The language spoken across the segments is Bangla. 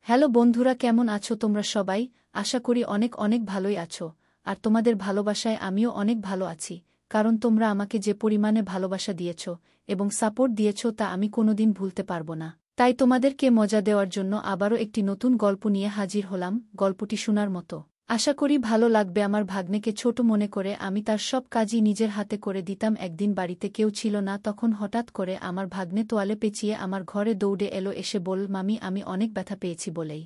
হ্যালো বন্ধুরা, কেমন আছো তোমরা সবাই? আশা করি অনেক অনেক ভালোই আছো। আর তোমাদের ভালোবাসায় আমিও অনেক ভালো আছি, কারণ তোমরা আমাকে যে পরিমাণে ভালোবাসা দিয়েছ এবং সাপোর্ট দিয়েছ তা আমি কোনোদিন ভুলতে পারব না। তাই তোমাদেরকে মজা দেওয়ার জন্য আবারও একটি নতুন গল্প নিয়ে হাজির হলাম, গল্পটি শোনার মতো। আশা করি ভালো লাগবে। আমার ভাগ্নেকে ছোট মনে করে আমি তার সব কাজই নিজের হাতে করে দিতাম। একদিন বাড়িতে কেউ ছিল না, তখন হঠাৎ করে আমার ভাগ্নে তোয়ালে পেঁচিয়ে আমার ঘরে দৌড়ে এলো, এসে বলল, মামি আমি অনেক ব্যথা পেয়েছি বলেই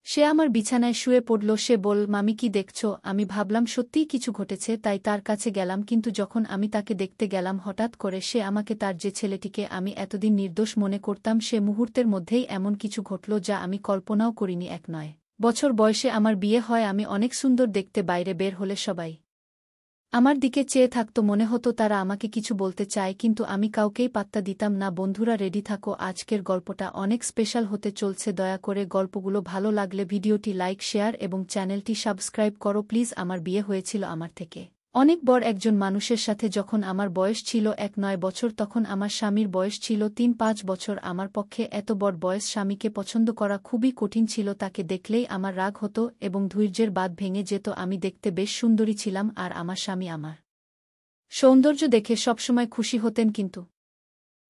সে আমার বিছানায় শুয়ে পড়ল। সে বলল, মামি কি দেখছ? আমি ভাবলাম সত্যিই কিছু ঘটেছে, তাই তার কাছে গেলাম। কিন্তু যখন আমি তাকে দেখতে গেলাম, হঠাৎ করে সে আমাকে তার যে ছেলেটিকে আমি এতদিন নির্দোষ মনে করতাম, সে মুহূর্তের মধ্যেই এমন কিছু ঘটল যা আমি কল্পনাও করিনি। 1-9 বছর বয়সে আমার বিয়ে হয়। আমি অনেক সুন্দর দেখতে, বাইরে বের হলে সবাই আমার দিকে চেয়ে থাকত, মনে হতো তারা আমাকে কিছু বলতে চায়, কিন্তু আমি কাউকেই পাত্তা দিতাম না। বন্ধুরা রেডি থাকো, আজকের গল্পটা অনেক স্পেশাল হতে চলছে। দয়া করে গল্পগুলো ভালো লাগলে ভিডিওটি লাইক, শেয়ার এবং চ্যানেলটি সাবস্ক্রাইব করো প্লিজ। আমার বিয়ে হয়েছিল আমার থেকে অনেক বড় একজন মানুষের সাথে। যখন আমার বয়স ছিল 1-9 বছর, তখন আমার স্বামীর বয়স ছিল 3-5 বছর। আমার পক্ষে এত বড় বয়স স্বামীকে পছন্দ করা খুবই কঠিন ছিল। তাকে দেখলেই আমার রাগ হতো এবং ধৈর্যের বাঁধ ভেঙে যেত। আমি দেখতে বেশ সুন্দরী ছিলাম, আর আমার স্বামী আমার সৌন্দর্য দেখে সবসময় খুশি হতেন, কিন্তু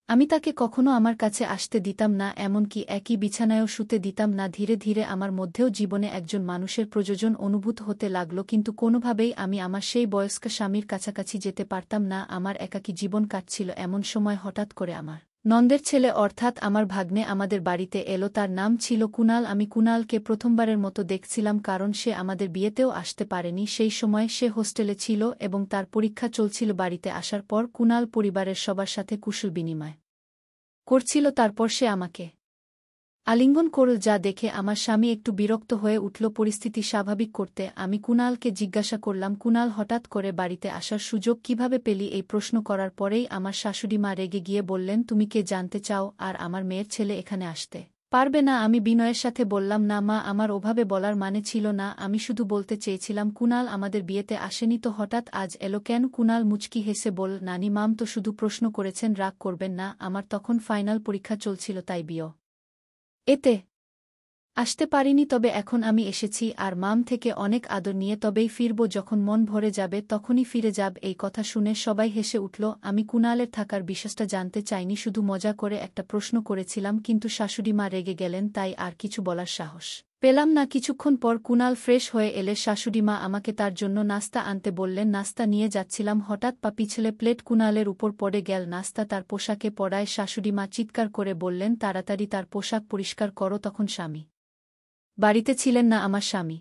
আমি তাকে কখনো আমার কাছে আসতে দিতাম না, এমনকি একই বিছানায়ও শুতে দিতাম না। ধীরে ধীরে আমার মধ্যেও জীবনে একজন মানুষের প্রয়োজন অনুভূত হতে লাগল, কিন্তু কোনোভাবেই আমি আমার সেই বয়স্ক স্বামীর কাছাকাছি যেতে পারতাম না। আমার একাকী জীবন কাটছিল। এমন সময় হঠাৎ করে আমার নন্দের ছেলে অর্থাৎ আমার ভাগ্নে আমাদের বাড়িতে এলো। তার নাম ছিল কুনাল। আমি কুনালকে প্রথমবারের মতো দেখছিলাম, কারণ সে আমাদের বিয়েতেও আসতে পারেনি। সেই সময় সে হোস্টেলে ছিল এবং তার পরীক্ষা চলছিল। বাড়িতে আসার পর কুনাল পরিবারের সবার সাথে কুশল বিনিময় করছিল। তারপর সে আমাকে আলিঙ্গন করল, যা দেখে আমার স্বামী একটু বিরক্ত হয়ে উঠল। পরিস্থিতি স্বাভাবিক করতে আমি কুনালকে জিজ্ঞাসা করলাম, কুনাল, হঠাৎ করে বাড়িতে আসার সুযোগ কিভাবে পেলি? এই প্রশ্ন করার পরেই আমার শাশুড়ি মা রেগে গিয়ে বললেন, তুমি কে জানতে চাও, আর আমার মেয়ের ছেলে এখানে আসতে পারবে না? আমি বিনয়ের সাথে বললাম, না মা, আমার ওভাবে বলার মানে ছিল না। আমি শুধু বলতে চেয়েছিলাম কুনাল আমাদের বিয়েতে আসেনি তো হঠাৎ আজ এলো কেন? কুনাল মুচকি হেসে বলল, নানি, মাম তো শুধু প্রশ্ন করেছেন, রাগ করবেন না। আমার তখন ফাইনাল পরীক্ষা চলছিল, তাই বিয়ে এতে আসতে পারিনি। তবে এখন আমি এসেছি, আর মাম থেকে অনেক আদর নিয়ে তবেই ফিরব। যখন মন ভরে যাবে তখনই ফিরে যাব। এই কথা শুনে সবাই হেসে উঠল। আমি কুনালের থাকার বিশ্বাসটা জানতে চাইনি, শুধু মজা করে একটা প্রশ্ন করেছিলাম। কিন্তু শাশুড়ি মা রেগে গেলেন, তাই আর কিছু বলার সাহস পেলাম না। কিছুক্ষণ পর কুনাল ফ্রেশ হয়ে এলে শাশুড়ি মা আমাকে তার জন্য নাস্তা আনতে বললেন। নাস্তা নিয়ে যাচ্ছিলাম, হঠাৎ পা পিছলে প্লেট কুনালের উপর পড়ে গেল। নাস্তা তার পোশাকে পড়ায় শাশুড়ি মা চিৎকার করে বললেন, তাড়াতাড়ি তার পোশাক পরিষ্কার করো। তখন স্বামী বাড়িতে ছিলেন না। আমার স্বামী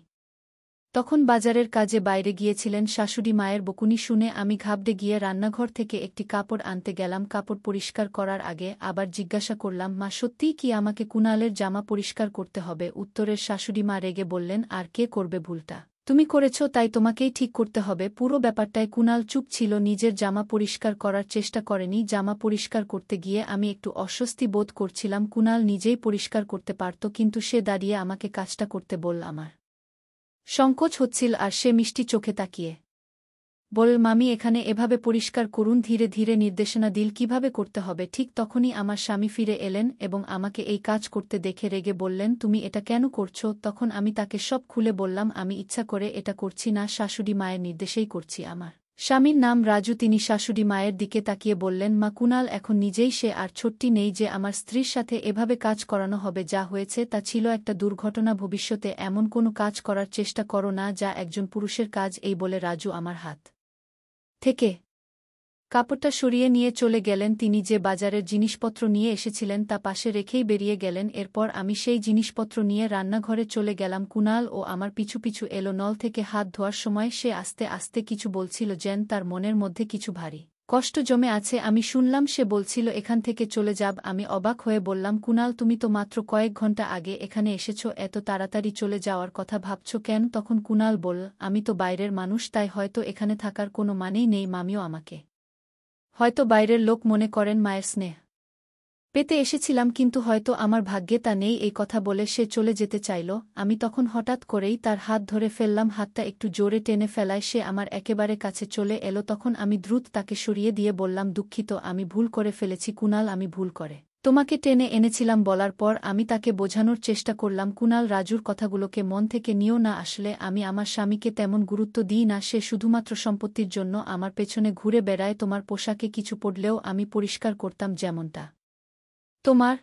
তখন বাজারের কাজে বাইরে গিয়েছিলেন। শাশুড়ি মায়ের বকুনি শুনে আমি ঘাবড়ে গিয়ে রান্নাঘর থেকে একটি কাপড় আনতে গেলাম। কাপড় পরিষ্কার করার আগে আবার জিজ্ঞাসা করলাম, মা, সত্যিই কি আমাকে কুনালের জামা পরিষ্কার করতে হবে? উত্তরের শাশুড়ি মা রেগে বললেন, আর কে করবে? ভুলটা তুমি করেছ, তাই তোমাকেই ঠিক করতে হবে। পুরো ব্যাপারটায় কুনাল চুপ ছিল, নিজের জামা পরিষ্কার করার চেষ্টা করেনি। জামা পরিষ্কার করতে গিয়ে আমি একটু অস্বস্তি বোধ করছিলাম। কুনাল নিজেই পরিষ্কার করতে পারত, কিন্তু সে দাঁড়িয়ে আমাকে কাজটা করতে বলল। আমার সংকোচ হচ্ছিল, আর সে মিষ্টি চোখে তাকিয়ে বলল, মামি, এখানে এভাবে পরিষ্কার করুন। ধীরে ধীরে নির্দেশনা দিল কিভাবে করতে হবে। ঠিক তখনই আমার স্বামী ফিরে এলেন এবং আমাকে এই কাজ করতে দেখে রেগে বললেন, তুমি এটা কেন করছো? তখন আমি তাকে সব খুলে বললাম, আমি ইচ্ছা করে এটা করছি না, শাশুড়ি মায়ের নির্দেশেই করছি। আমার স্বামীর নাম রাজু। তিনি শাশুড়ি মায়ের দিকে তাকিয়ে বললেন, মা, কুনাল এখন নিজেই সে আর ছোট্টি নেই যে আমার স্ত্রীর সাথে এভাবে কাজ করানো হবে। যা হয়েছে তা ছিল একটা দুর্ঘটনা। ভবিষ্যতে এমন কোনো কাজ করার চেষ্টা করো না যা একজন পুরুষের কাজ। এই বলে রাজু আমার হাত থেকে কাপড়টা সরিয়ে নিয়ে চলে গেলেন। তিনি যে বাজারের জিনিসপত্র নিয়ে এসেছিলেন তা পাশে রেখেই বেরিয়ে গেলেন। এরপর আমি সেই জিনিসপত্র নিয়ে রান্নাঘরে চলে গেলাম। কুনাল ও আমার পিছু পিছু এলো। নল থেকে হাত ধোয়ার সময় সে আস্তে আস্তে কিছু বলছিল, যেন তার মনের মধ্যে কিছু ভারী কষ্ট জমে আছে। আমি শুনলাম সে বলছিল, এখান থেকে চলে যাব। আমি অবাক হয়ে বললাম, কুনাল, তুমি তো মাত্র কয়েক ঘন্টা আগে এখানে এসেছ, এত তাড়াতাড়ি চলে যাওয়ার কথা ভাবছ কেন? তখন কুনাল বলল, আমি তো বাইরের মানুষ, তাই হয়তো এখানে থাকার কোনো মানেই নেই। মামিও আমাকে হয়তো বাইরের লোক মনে করেন, মায়ের স্নেহ পেতে এসেছিলাম, কিন্তু হয়তো আমার ভাগ্যে তা নেই। এই কথা বলে সে চলে যেতে চাইল। আমি তখন হঠাৎ করেই তার হাত ধরে ফেললাম। হাতটা একটু জোরে টেনে ফেলায় সে আমার একেবারে কাছে চলে এলো। তখন আমি দ্রুত তাকে সরিয়ে দিয়ে বললাম, দুঃখিত, আমি ভুল করে ফেলেছি কুনাল, আমি ভুল করে তোমাকে টেনে এনেছিলাম বলার পর আমি তাকে বোঝানোর চেষ্টা করলাম কুনাল রাজুর কথাগুলোকে মন থেকে নিও না, আসলে আমি আমার স্বামীকে তেমন গুরুত্ব দিই না, সে শুধুমাত্র সম্পত্তির জন্য আমার পেছনে ঘুরে বেড়ায়। তোমার পোশাকে কিছু পড়লেও আমি পরিষ্কার করতাম, যেমনটা তোমার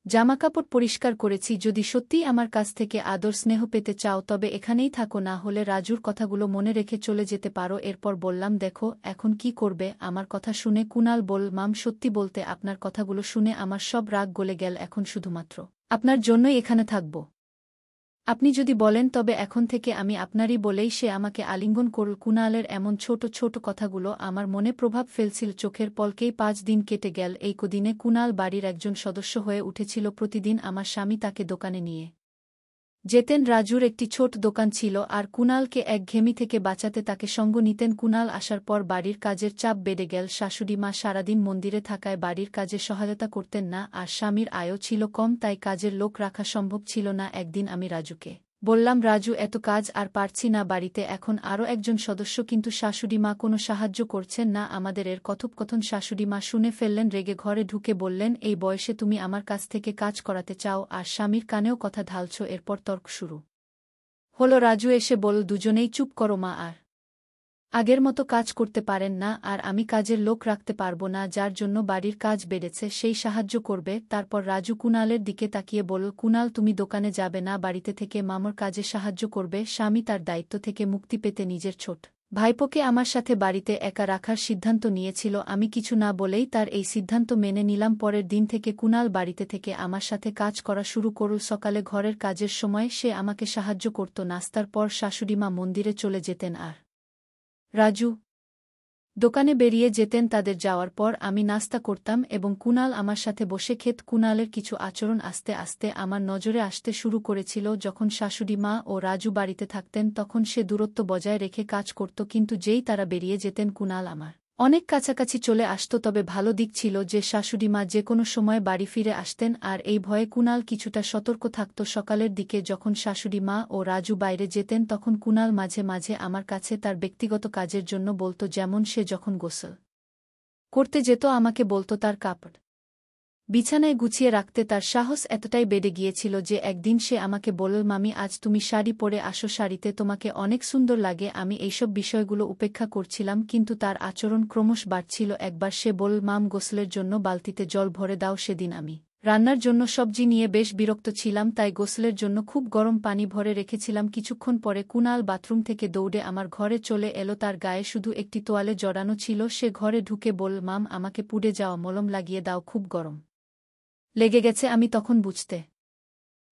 জামাকাপড় পরিষ্কার করেছি। যদি সত্যিই আমার কাছ থেকে আদর স্নেহ পেতে চাও তবে এখানেই থাকো, না হলে রাজুর কথাগুলো মনে রেখে চলে যেতে পারো। এরপর বললাম, দেখো এখন কি করবে। আমার কথা শুনে কুনাল বল, মাম সত্যি বলতে আপনার কথাগুলো শুনে আমার সব রাগ গলে গেল, এখন শুধুমাত্র আপনার জন্যই এখানে থাকব। আপনি যদি বলেন তবে এখন থেকে আমি আপনারই। বলেই সে আমাকে আলিঙ্গন করল। কুনালের এমন ছোট ছোট কথাগুলো আমার মনে প্রভাব ফেলছিল। চোখের পলকেই ৫ দিন কেটে গেল। এই কদিনে কুনাল বাড়ির একজন সদস্য হয়ে উঠেছিল। প্রতিদিন আমার স্বামী তাকে দোকানে নিয়ে যেতেন। রাজুর একটি ছোট দোকান ছিল, আর কুনালকে একঘেয়েমি থেকে বাঁচাতে তাকে সঙ্গ নিতেন। কুনাল আসার পর বাড়ির কাজের চাপ বেড়ে গেল। শাশুড়িমা সারাদিন মন্দিরে থাকায় বাড়ির কাজে সহায়তা করতেন না, আর স্বামীর আয়ও ছিল কম, তাই কাজের লোক রাখা সম্ভব ছিল না। একদিন আমি রাজুকে বললাম, রাজু এত কাজ আর পারছি না, বাড়িতে এখন আরও একজন সদস্য, কিন্তু শাশুড়িমা কোনো সাহায্য করছেন না আমাদের। এর কথোপকথন শাশুড়িমা শুনে ফেললেন। রেগে ঘরে ঢুকে বললেন, এই বয়সে তুমি আমার কাছ থেকে কাজ করাতে চাও আর স্বামীর কানেও কথা ঢালছ। এরপর তর্ক শুরু হলো। রাজু এসে বলল, দুজনেই চুপ করো মা, আর আগের মতো কাজ করতে পারেন না, আর আমি কাজের লোক রাখতে পারবো না, যার জন্য বাড়ির কাজ বেড়েছে, সেই সাহায্য করবে। তারপর রাজু কুনালের দিকে তাকিয়ে বলল, কুনাল তুমি দোকানে যাবে না, বাড়িতে থেকে মামার কাজে সাহায্য করবে। স্বামী তার দায়িত্ব থেকে মুক্তি পেতে নিজের ছোট ভাইপোকে আমার সাথে বাড়িতে একা রাখার সিদ্ধান্ত নিয়েছিল। আমি কিছু না বলেই তার এই সিদ্ধান্ত মেনে নিলাম। পরের দিন থেকে কুনাল বাড়িতে থেকে আমার সাথে কাজ করা শুরু করল। সকালে ঘরের কাজের সময় সে আমাকে সাহায্য করত। নাস্তার পর শাশুড়িমা মন্দিরে চলে যেতেন আর রাজু দোকানে বেরিয়ে যেতেন। তাদের যাওয়ার পর আমি নাস্তা করতাম এবং কুনাল আমার সাথে বসে খেত। কুনালের কিছু আচরণ আস্তে আস্তে আমার নজরে আসতে শুরু করেছিল। যখন শাশুড়িমা ও রাজু বাড়িতে থাকতেন তখন সে দূরত্ব বজায় রেখে কাজ করত, কিন্তু যেই তারা বেরিয়ে যেতেন কুনাল আমার অনেক কাছাকাছি চলে আসত। তবে ভালো দিক ছিল যে শাশুড়িমা যে কোনো সময় বাড়ি ফিরে আসতেন, আর এই ভয়ে কুনাল কিছুটা সতর্ক থাকত। সকালের দিকে যখন শাশুড়িমা ও রাজু বাইরে যেতেন তখন কুনাল মাঝে মাঝে আমার কাছে তার ব্যক্তিগত কাজের জন্য বলত, যেমন সে যখন গোসল করতে যেত আমাকে বলত তার কাপড় বিছানায় গুছিয়ে রাখতে। তার সাহস এতটাই বেড়ে গিয়েছিল যে একদিন সে আমাকে বলল, মামি আজ তুমি শাড়ি পরে আসো, শাড়িতে তোমাকে অনেক সুন্দর লাগে। আমি এইসব বিষয়গুলো উপেক্ষা করছিলাম, কিন্তু তার আচরণ ক্রমশ বাড়ছিল। একবার সে বলল, মাম গোসলের জন্য বালতিতে জল ভরে দাও। সেদিন আমি রান্নার জন্য সবজি নিয়ে বেশ বিরক্ত ছিলাম, তাই গোসলের জন্য খুব গরম পানি ভরে রেখেছিলাম। কিছুক্ষণ পরে কুনাল বাথরুম থেকে দৌড়ে আমার ঘরে চলে এলো। তার গায়ে শুধু একটি তোয়ালে জড়ানো ছিল। সে ঘরে ঢুকে বলল, মাম আমাকে পুড়ে যাওয়া মলম লাগিয়ে দাও, খুব গরম লেগে গেছে। আমি তখন বুঝতে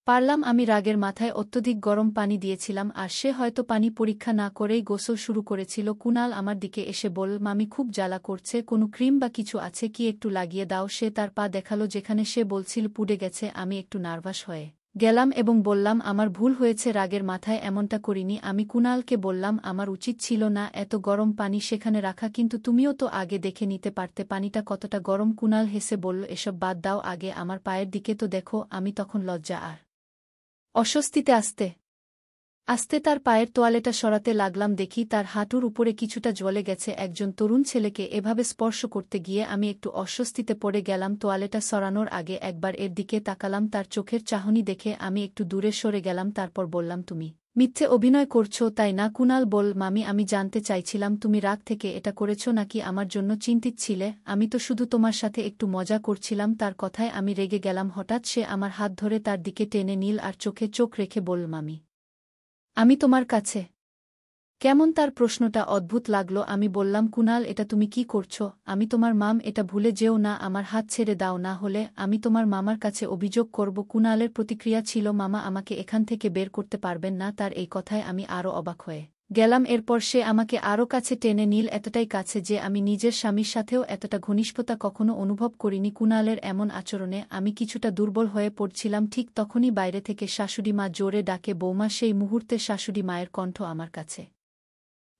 পারলাম আমি রাগের মাথায় অত্যধিক গরম পানি দিয়েছিলাম, আর সে হয়তো পানি পরীক্ষা না করেই গোসল শুরু করেছিল। কুনাল আমার দিকে এসে বলল, মামি খুব জ্বালা করছে, কোনো ক্রিম বা কিছু আছে কি, একটু লাগিয়ে দাও। সে তার পা দেখালো যেখানে সে বলছিল পুড়ে গেছে। আমি একটু নার্ভাস হয়ে গেলাম এবং বললাম, আমার ভুল হয়েছে, রাগের মাথায় এমনটা করিনি। আমি কুনালকে বললাম, আমার উচিত ছিল না এত গরম পানি সেখানে রাখা, কিন্তু তুমিও তো আগে দেখে নিতে পারতে পানিটা কতটা গরম। কুনাল হেসে বলল, এসব বাদ দাও, আগে আমার পায়ের দিকে তো দেখো। আমি তখন লজ্জা আর অস্বস্তিতে আস্তে আস্তে তার পায়ের তোয়ালেটা সরাতে লাগলাম। দেখি তার হাঁটুর উপরে কিছুটা জ্বলে গেছে। একজন তরুণ ছেলেকে এভাবে স্পর্শ করতে গিয়ে আমি একটু অস্বস্তিতে পড়ে গেলাম। তোয়ালেটা সরানোর আগে একবার এর দিকে তাকালাম। তার চোখের চাহনি দেখে আমি একটু দূরে সরে গেলাম। তারপর বললাম, তুমি মিথ্যে অভিনয় করছো তাই না? কুনাল বল, মামি আমি জানতে চাইছিলাম তুমি রাগ থেকে এটা করেছ নাকি আমার জন্য চিন্তিত ছিলে। আমি তো শুধু তোমার সাথে একটু মজা করছিলাম। তার কথায় আমি রেগে গেলাম। হঠাৎ সে আমার হাত ধরে তার দিকে টেনে নিল আর চোখে চোখ রেখে বলল, মামি আমি তোমার কাছে কেমন? তার প্রশ্নটা অদ্ভুত লাগল। আমি বললাম, কুনাল এটা তুমি কি করছো? আমি তোমার মাম, এটা ভুলে যেও না। আমার হাত ছেড়ে দাও, না হলে আমি তোমার মামার কাছে অভিযোগ করব। কুনালের প্রতিক্রিয়া ছিল, মামা আমাকে এখান থেকে বের করতে পারবেন না। তার এই কথায় আমি আরও অবাক হয়ে গেলাম। এরপর সে আমাকে আরও কাছে টেনে নিল, এতটাই কাছে যে আমি নিজের স্বামীর সাথেও এতটা ঘনিষ্ঠতা কখনো অনুভব করিনি। কুনালের এমন আচরণে আমি কিছুটা দুর্বল হয়ে পড়ছিলাম। ঠিক তখনই বাইরে থেকে শাশুড়িমা জোরে ডাকে, বৌমা। সেই মুহূর্তে শাশুড়ি মায়ের কণ্ঠ আমার কাছে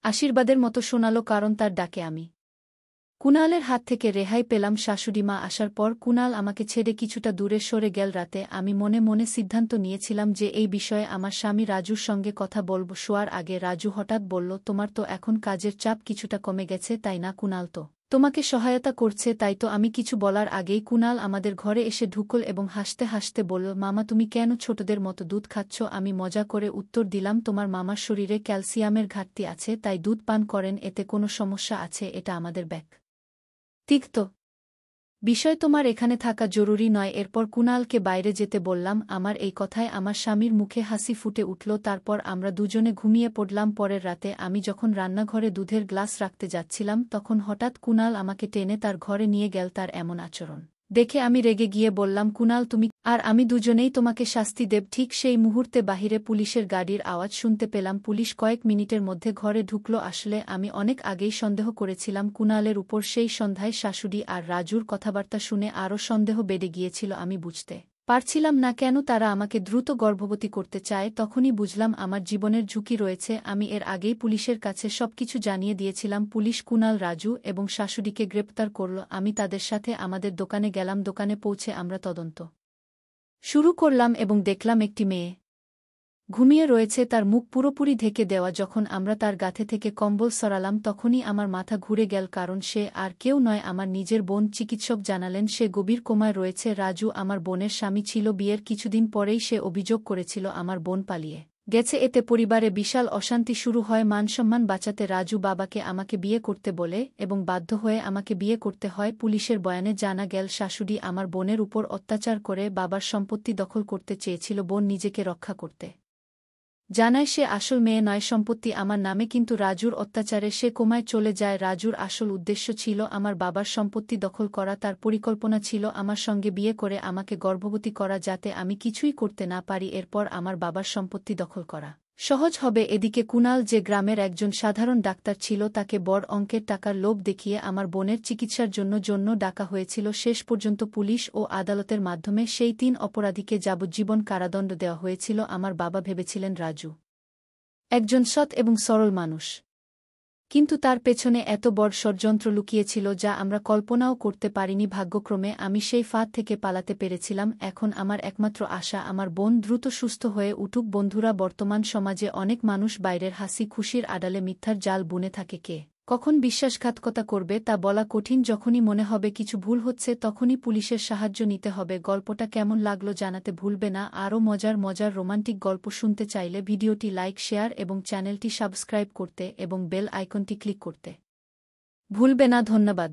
আশীর্বাদের মতো শোনালো, কারণ তার ডাকে আমি কুনালের হাত থেকে রেহাই পেলাম। শাশুড়িমা আসার পর কুনাল আমাকে ছেড়ে কিছুটা দূরে সরে গেল। রাতে আমি মনে মনে সিদ্ধান্ত নিয়েছিলাম যে এই বিষয়ে আমার স্বামী রাজুর সঙ্গে কথা বলব। শোয়ার আগে রাজু হঠাৎ বলল, তোমার তো এখন কাজের চাপ কিছুটা কমে গেছে তাই না? কুনাল তো তোমাকে সহায়তা করছে, তাই তো। আমি কিছু বলার আগেই কুনাল আমাদের ঘরে এসে ঢুকল এবং হাসতে হাসতে বলল, মামা তুমি কেন ছোটদের মতো দুধ খাচ্ছ? আমি মজা করে উত্তর দিলাম, তোমার মামার শরীরে ক্যালসিয়ামের ঘাটতি আছে, তাই দুধ পান করেন। এতে কোনো সমস্যা আছে? এটা আমাদের ব্যক্তিগত বিষয়, তোমার এখানে থাকা জরুরি নয়। এরপর কুনালকে বাইরে যেতে বললাম। আমার এই কথায় আমার স্বামীর মুখে হাসি ফুটে উঠল। তারপর আমরা দুজনে ঘুমিয়ে পড়লাম। পরের রাতে আমি যখন রান্নাঘরে দুধের গ্লাস রাখতে যাচ্ছিলাম, তখন হঠাৎ কুনাল আমাকে টেনে তার ঘরে নিয়ে গেল। তার এমন আচরণ দেখে আমি রেগে গিয়ে বললাম, কুনাল তুমি আর আমি দুজনেই তোমাকে শাস্তি দেব। ঠিক সেই মুহূর্তে বাহিরে পুলিশের গাড়ির আওয়াজ শুনতে পেলাম। পুলিশ কয়েক মিনিটের মধ্যে ঘরে ঢুকল। আসলে আমি অনেক আগেই সন্দেহ করেছিলাম কুনালের উপর। সেই সন্ধ্যায় শাশুড়ি আর রাজুর কথাবার্তা শুনে আরও সন্দেহ বেড়ে গিয়েছিল। আমি বুঝতে পারছিলাম না কেন তারা আমাকে দ্রুত গর্ভবতী করতে চায়। তখনই বুঝলাম আমার জীবনের ঝুঁকি রয়েছে। আমি এর আগেই পুলিশের কাছে সবকিছু জানিয়ে দিয়েছিলাম। পুলিশ কুনাল, রাজু এবং শাশুড়িকে গ্রেপ্তার করল। আমি তাদের সাথে আমাদের দোকানে গেলাম। দোকানে পৌঁছে আমরা তদন্ত শুরু করলাম এবং দেখলাম একটি মেয়ে ঘুমিয়ে রয়েছে, তার মুখ পুরোপুরি ঢেকে দেওয়া। যখন আমরা তার গাথে থেকে কম্বল সরালাম, তখনই আমার মাথা ঘুরে গেল, কারণ সে আর কেউ নয়, আমার নিজের বোন। চিকিৎসক জানালেন সে গভীর কোমায় রয়েছে। রাজু আমার বোনের স্বামী ছিল। বিয়ের কিছুদিন পরেই সে অভিযোগ করেছিল আমার বোন পালিয়ে গেছে। এতে পরিবারে বিশাল অশান্তি শুরু হয়। মানসম্মান বাঁচাতে রাজু বাবাকে আমাকে বিয়ে করতে বলে এবং বাধ্য হয়ে আমাকে বিয়ে করতে হয়। পুলিশের বয়ানে জানা গেল শাশুড়ি আমার বোনের উপর অত্যাচার করে বাবার সম্পত্তি দখল করতে চেয়েছিল। বোন নিজেকে রক্ষা করতে জানায় সে আসল মেয়ে নয়, সম্পত্তি আমার নামে। কিন্তু রাজুর অত্যাচারে সে কোমায় চলে যায়। রাজুর আসল উদ্দেশ্য ছিল আমার বাবার সম্পত্তি দখল করা। তার পরিকল্পনা ছিল আমার সঙ্গে বিয়ে করে আমাকে গর্ভবতী করা, যাতে আমি কিছুই করতে না পারি। এরপর আমার বাবার সম্পত্তি দখল করা সহজ হবে। এদিকে কুনাল, যে গ্রামের একজন সাধারণ ডাক্তার ছিল, তাকে বড় অঙ্কের টাকার লোভ দেখিয়ে আমার বোনের চিকিৎসার জন্য ডাকা হয়েছিল। শেষ পর্যন্ত পুলিশ ও আদালতের মাধ্যমে সেই ৩ অপরাধীকে যাবজ্জীবন কারাদণ্ড দেওয়া হয়েছিল। আমার বাবা ভেবেছিলেন রাজু একজন সৎ এবং সরল মানুষ, কিন্তু তার পেছনে এত বড় ষড়যন্ত্র লুকিয়েছিল যা আমরা কল্পনাও করতে পারিনি। ভাগ্যক্রমে আমি সেই ফাঁদ থেকে পালাতে পেরেছিলাম। এখন আমার একমাত্র আশা আমার বোন দ্রুত সুস্থ হয়ে উঠুক। বন্ধুরা, বর্তমান সমাজে অনেক মানুষ বাইরের হাসি খুশির আড়ালে মিথ্যার জাল বুনে থাকে। কে কখন বিশ্বাসঘাতকতা করবে তা বলা কঠিন। যখনই মনে হবে কিছু ভুল হচ্ছে, তখনই পুলিশের সাহায্য নিতে হবে। গল্পটা কেমন লাগলো জানাতে ভুলবে না। আরও মজার রোমান্টিক গল্প শুনতে চাইলে ভিডিওটি লাইক, শেয়ার এবং চ্যানেলটি সাবস্ক্রাইব করতে এবং বেল আইকনটি ক্লিক করতে ভুলবে না। ধন্যবাদ।